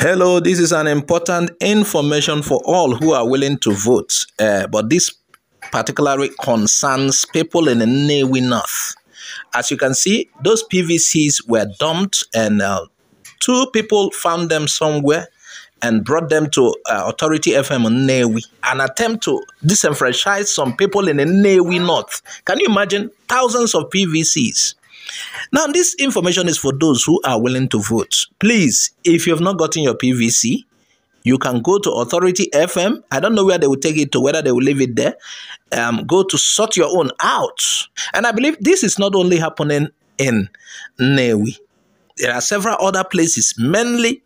Hello, this is an important information for all who are willing to vote, but this particularly concerns people in the Nnewi North. As you can see, those PVCs were dumped and two people found them somewhere and brought them to Authority FM in Nnewi, an attempt to disenfranchise some people in the Nnewi North. Can you imagine? Thousands of PVCs. Now, this information is for those who are willing to vote. Please, if you have not gotten your PVC, you can go to Authority FM. I don't know where they will take it to, whether they will leave it there. Go to sort your own out. And I believe this is not only happening in Nnewi. There are several other places, mainly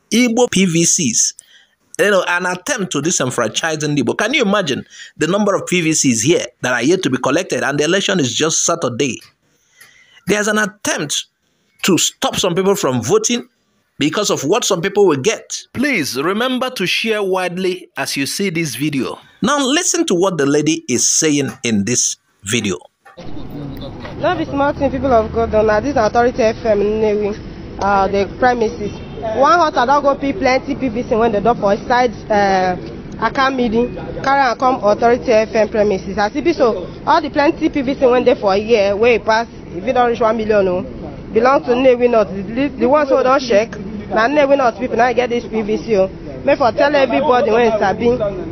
Igbo PVCs. An attempt to disenfranchise Igbo. Can you imagine the number of PVCs here that are yet to be collected, and the election is just Saturday? There's an attempt to stop some people from voting because of what some people will get. Please remember to share widely as you see this video. Now listen to what the lady is saying in this video. Love is smart thing, people of God. Now this Authority FM Nnewi, the premises. One hot I don't go pay plenty PVC when the door for side account meeting carry and come Authority FM premises. As it be so, all the plenty PVC when they for a year way pass. If you don't reach 1 million, no, belong to Nnewi North. The ones who don't check, now Nnewi North people now get this PVC. May for tell everybody when it's Sabi,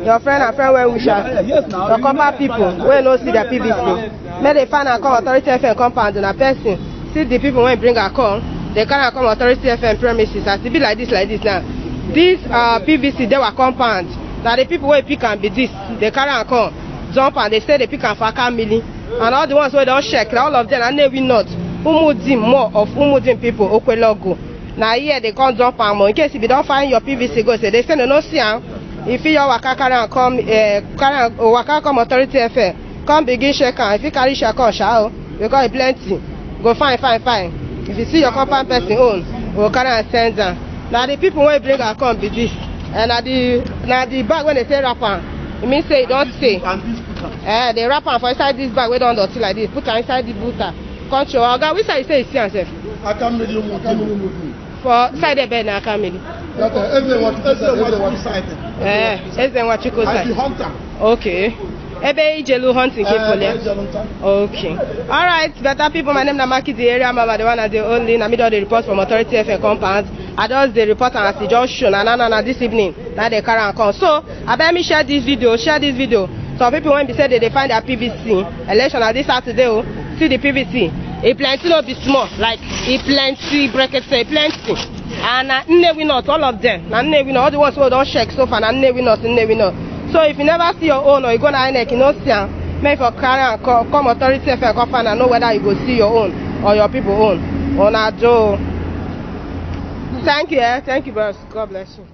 your friend and friend when we shall, your compound people when no see the PVC. May they find and come Authority FM compound and a person see the people when bring a call, they can't come Authority FM premises. As it be like this now. These PVC they were compound. Now the people where pick and be this, they carry and come, jump and they say they pick and for a million. And all the ones who don't check, all of them are Nnewi North. Umudim, more of Umudim people, Okwelogo. Now here they can't jump and more. In case if you don't find your PVC, go say they say no see if you waka and come waka come Authority FM, come begin check and if you carry check on shall because it plenty. Go fine. If you see your compound person own, we'll carry and send them. Now the people when bring a come be this. And at the bag when they say rapper, it means say don't say. They wrap am for inside this bag, we don't dirty like this. Put am inside the booter. Control. Oga, which side you say you see yourself? For side the bed na akameli. What you side? Okay. Ebe ijelu hunting okay. Alright, better people, my name is Maki, the area mama, the one and the only. Na me do the report from Authority FM compound. I does the report and as just shown and this evening. Now they carry and come. So I better me share this video. Some people when be said they find their PVC election at this Saturday, see the PVC. A plenty no be small, like a plenty bracket say plenty. And Nnewi North, all of them. And Nnewi North, all the ones who don't check so far, and Nnewi North. So if you never see your own or you go to INEC, you know see, make for carry and come Authority FM come find and know whether you go see your own or your people own. Thank you, thank you, boss. God bless you.